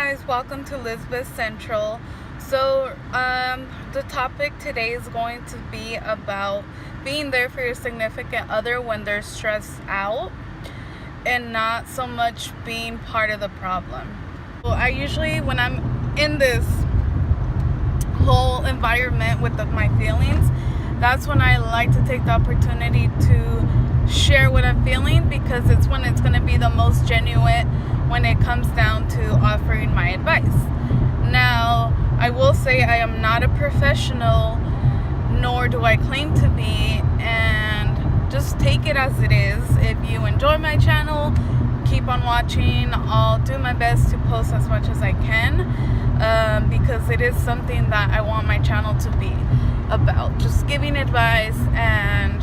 guys, welcome to Lisbeth Central. So the topic today is going to be about being there for your significant other when they're stressed out and not so much being part of the problem. Well, I usually, when I'm in this whole environment with my feelings, that's when I like to take the opportunity to share what I'm feeling, because it's when it's going to be the most genuine when it comes down to offering my advice. Now, I will say I am not a professional, nor do I claim to be, and just take it as it is. If you enjoy my channel, keep on watching. I'll do my best to post as much as I can, because it is something that I want my channel to be about, just giving advice and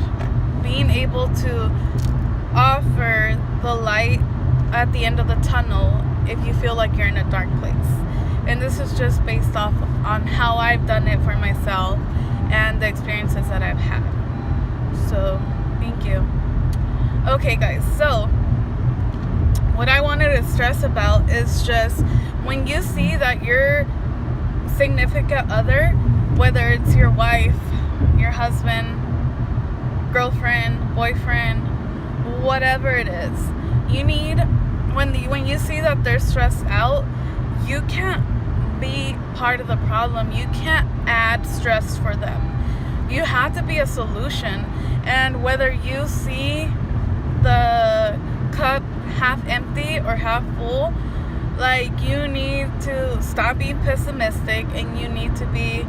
being able to offer the light at the end of the tunnel if you feel like you're in a dark place. And this is just based off on how I've done it for myself and the experiences that I've had. So thank you. Okay guys, so what I wanted to stress about is just when you see that your significant other, whether it's your wife, your husband, girlfriend, boyfriend, whatever it is, you need, when you see that they're stressed out, you can't be part of the problem. You can't add stress for them. You have to be a solution. And whether you see the cup half empty or half full, like, you need to stop being pessimistic and you need to be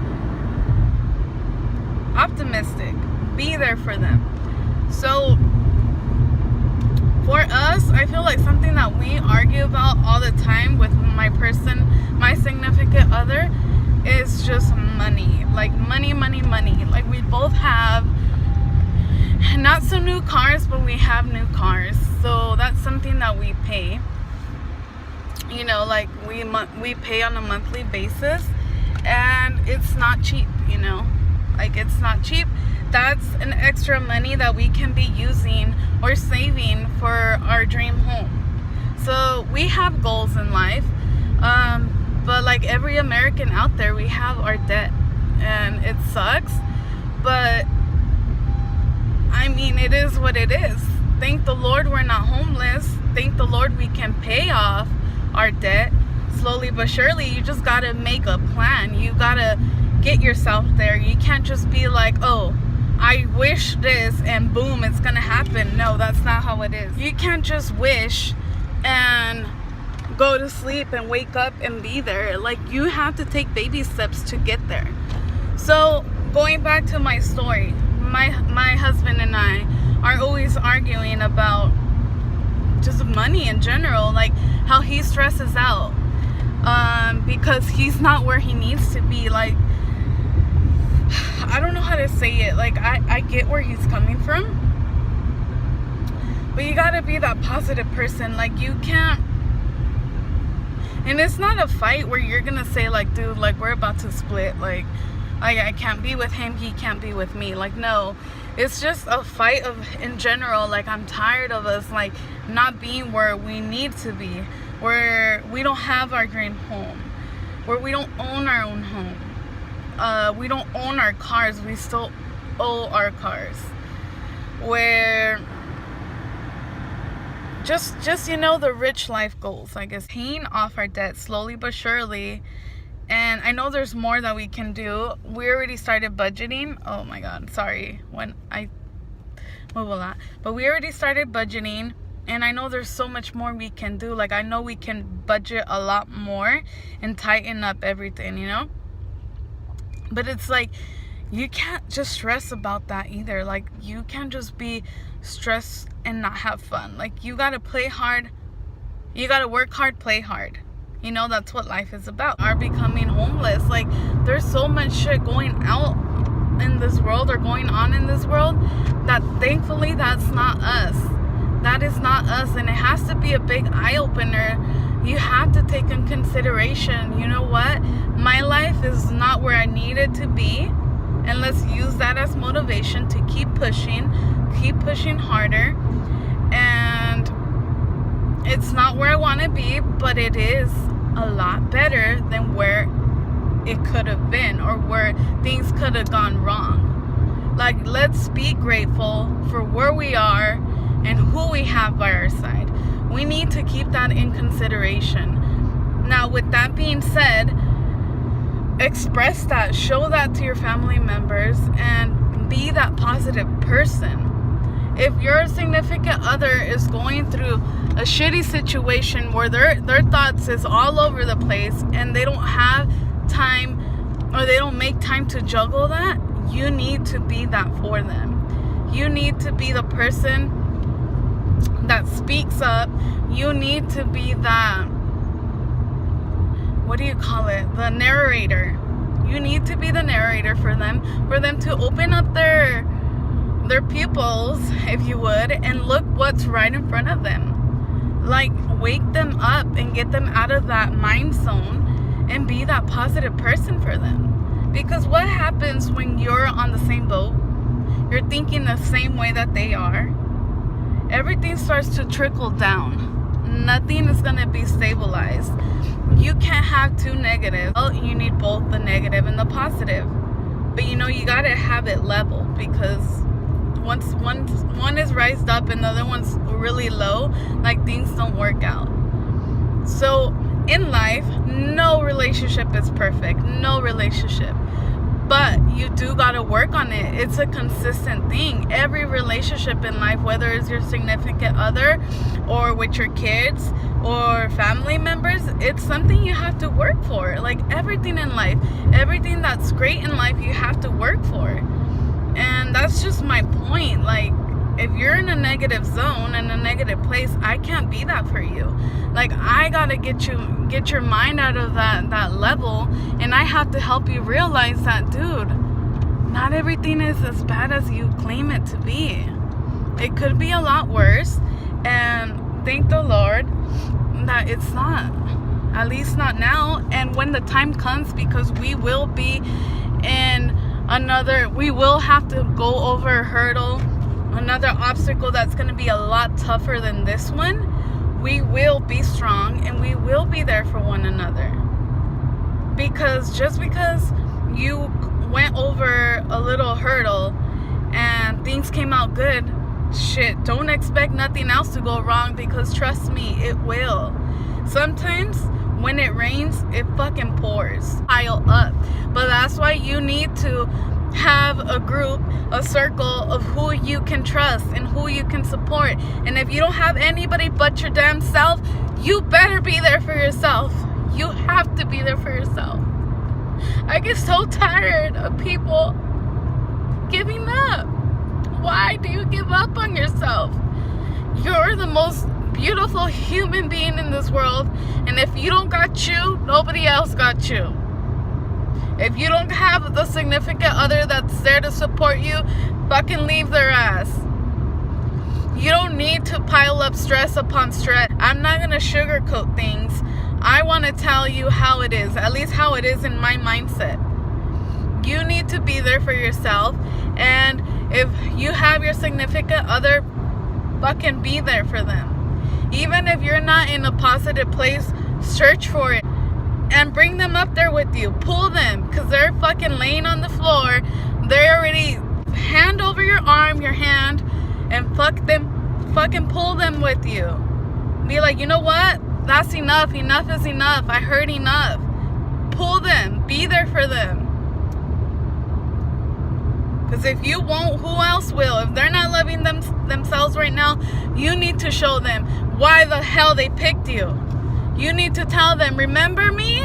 optimistic. Be there for them. So for us, I feel like something that we argue about all the time with my significant other, is just money. Like money. Like, we both have not so new cars, but we have new cars. So that's something that we pay. You know, like we pay on a monthly basis, and it's not cheap, you know. Like, it's not cheap. That's an extra money that we can be using or saving for our dream home. So we have goals in life, but like every American out there, we have our debt, and it sucks, but I mean, it is what it is. Thank the Lord we're not homeless. Thank the Lord we can pay off our debt slowly but surely. You just gotta make a plan. You gotta get yourself there. You can't just be like, oh, I wish this and boom, it's gonna happen. No, that's not how it is. You can't just wish and go to sleep and wake up and be there. Like, you have to take baby steps to get there. So going back to my story, my husband and I are always arguing about just money in general, like how he stresses out because he's not where he needs to be. Like, I don't know how to say it. Like, I get where he's coming from, but you gotta be that positive person. Like, you can't, and it's not a fight where you're gonna say like, dude, like, we're about to split, like I can't be with him, he can't be with me. Like, no, it's just a fight of in general. Like, I'm tired of us like not being where we need to be, where we don't have our dream home, where we don't own our own home. We don't own our cars, we still owe our cars. Where just you know, the rich life goals, I guess, paying off our debt slowly but surely. And I know there's more that we can do. We already started budgeting. Oh my god, sorry when I move a lot, but we already started budgeting, and I know there's so much more we can do. Like, I know we can budget a lot more and tighten up everything, you know. But it's like, you can't just stress about that either. Like, you can't just be stressed and not have fun. Like, you gotta play hard. You gotta work hard, play hard. You know, that's what life is about. Are becoming homeless. Like, there's so much shit going out in this world, or going on in this world, that thankfully that's not us. That is not us. And it has to be a big eye-opener. You have to take in consideration, you know what, my life is not where I need it to be, and let's use that as motivation to keep pushing harder. And it's not where I want to be, but it is a lot better than where it could have been or where things could have gone wrong. Like, let's be grateful for where we are and who we have by our side. We need to keep that in consideration. Now, with that being said, express that, show that to your family members, and be that positive person. If your significant other is going through a shitty situation where their thoughts is all over the place and they don't have time or they don't make time to juggle that, you need to be that for them. You need to be the person that speaks up. You need to be that, what do you call it? The narrator. You need to be the narrator for them to open up their pupils, if you would, and look what's right in front of them. Like, wake them up and get them out of that mind zone and be that positive person for them. Because what happens when you're on the same boat, you're thinking the same way that they are, everything starts to trickle down. Nothing is going to be stabilized. You can't have two negatives. Well, you need both the negative and the positive. But you got to have it level, because once one is raised up and the other one's really low, like, things don't work out. So in life, no relationship is perfect. No relationship. But you do got to work on it. It's a consistent thing. Every relationship in life, whether it's your significant other or with your kids or family members, it's something you have to work for. Like, everything in life, everything that's great in life, you have to work for. And that's just my point. Like, if you're in a negative zone, in a negative place, I can't be that for you. Like, I gotta get your mind out of that level, and I have to help you realize that, dude, not everything is as bad as you claim it to be. It could be a lot worse, and thank the Lord that it's not. At least not now. And when the time comes, because we will be we will have to go over a hurdle, another obstacle that's going to be a lot tougher than this one, we will be strong and we will be there for one another. Because just because you went over a little hurdle and things came out good, shit, don't expect nothing else to go wrong, because trust me, it will. Sometimes when it rains, it fucking pours, pile up. But that's why you need to have a group, a circle of who you can trust and who you can support. And if you don't have anybody but your damn self, you better be there for yourself. You have to be there for yourself. I get so tired of people giving up. Why do you give up on yourself? You're the most beautiful human being in this world, and if you don't got you, nobody else got you. If you don't have the significant other that's there to support you, fucking leave their ass. You don't need to pile up stress upon stress. I'm not gonna sugarcoat things. I want to tell you how it is, at least how it is in my mindset. You need to be there for yourself, and if you have your significant other, fucking be there for them. Even if you're not in a positive place, search for it and bring them up there with you. Pull them, because they're fucking laying on the floor. They're already hand over your arm, your hand, and fucking pull them with you. Be like, you know what? That's enough. Enough is enough. I heard enough. Pull them. Be there for them. Because if you won't, who else will? If they're not loving themselves right now, you need to show them why the hell they picked you. You need to tell them, remember me?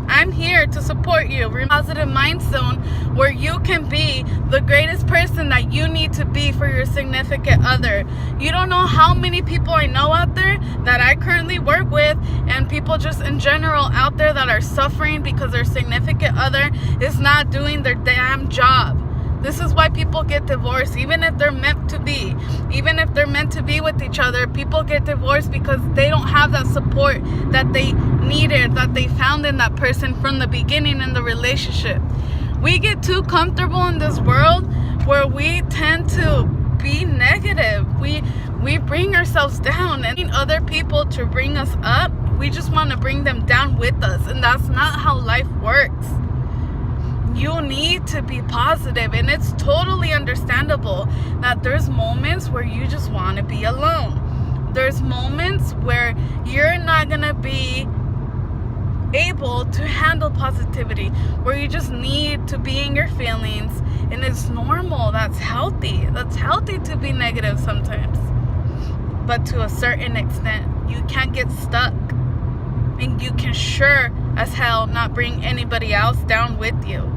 I'm here to support you. Positive mind zone where you can be the greatest person that you need to be for your significant other. You don't know how many people I know out there that I currently work with, and people just in general out there that are suffering because their significant other is not doing their damn job. This is why people get divorced, even if they're meant to be. Even if they're meant to be with each other, people get divorced because they don't have that support that they needed, that they found in that person from the beginning in the relationship. We get too comfortable in this world where we tend to be negative. We bring ourselves down, and other people to bring us up. We just want to bring them down with us, and that's not how life works. You need to be positive, and it's totally understandable that there's moments where you just want to be alone. There's moments where you're not gonna be able to handle positivity, where you just need to be in your feelings, and it's normal. That's healthy. That's healthy to be negative sometimes, but to a certain extent. You can't get stuck, and you can sure as hell not bring anybody else down with you.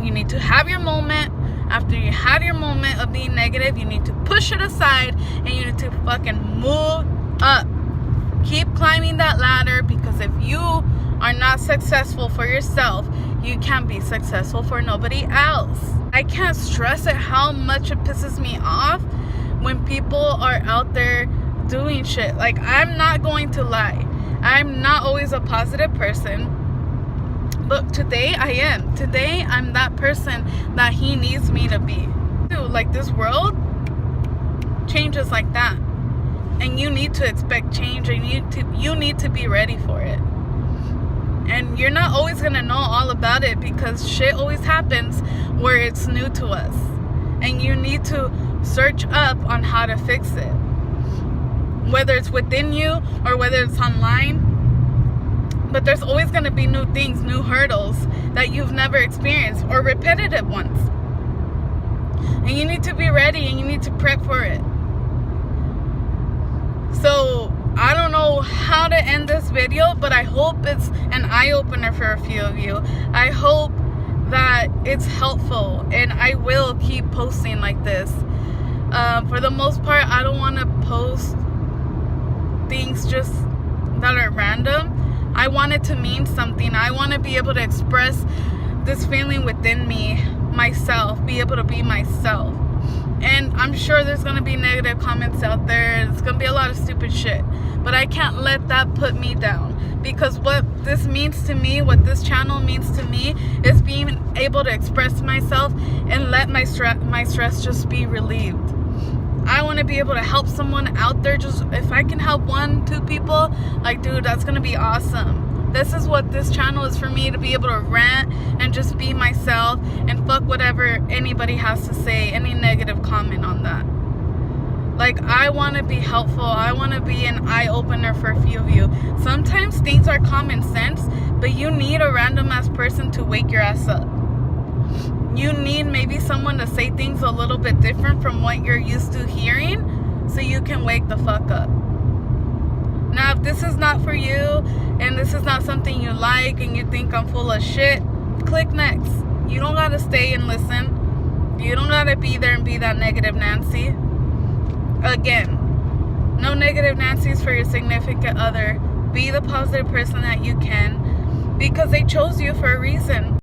You need to have your moment. After you had your moment of being negative, you need to push it aside, and you need to fucking move up. Keep climbing that ladder, because if you are not successful for yourself, you can't be successful for nobody else. I can't stress it how much it pisses me off when people are out there doing shit. Like, I'm not going to lie, I'm not always a positive person, but today I am. Today I'm that person that he needs me to be. Like, this world changes like that, and you need to expect change, and you need to be ready for it. And you're not always gonna know all about it, because shit always happens where it's new to us, and you need to search up on how to fix it, whether it's within you or whether it's online. But there's always going to be new things, new hurdles that you've never experienced, or repetitive ones. And you need to be ready, and you need to prep for it. So, I don't know how to end this video, but I hope it's an eye-opener for a few of you. I hope that it's helpful, and I will keep posting like this. For the most part, I don't want to post things just that are random. I want it to mean something. I want to be able to express this feeling within me, myself, be able to be myself. And I'm sure there's going to be negative comments out there. It's going to be a lot of stupid shit. But I can't let that put me down. Because what this means to me, what this channel means to me, is being able to express myself and let my stress just be relieved. I want to be able to help someone out there. Just if I can help 1-2 people, like, dude, that's going to be awesome. This is what this channel is for me, to be able to rant and just be myself, and fuck whatever anybody has to say, any negative comment on that. Like, I want to be helpful. I want to be an eye-opener for a few of you. Sometimes things are common sense, but you need a random ass person to wake your ass up. You need maybe someone to say things a little bit different from what you're used to hearing, so you can wake the fuck up. Now, if this is not for you, and this is not something you like, and you think I'm full of shit, click next. You don't gotta stay and listen. You don't gotta be there and be that negative Nancy. Again, no negative Nancy's for your significant other. Be the positive person that you can, because they chose you for a reason.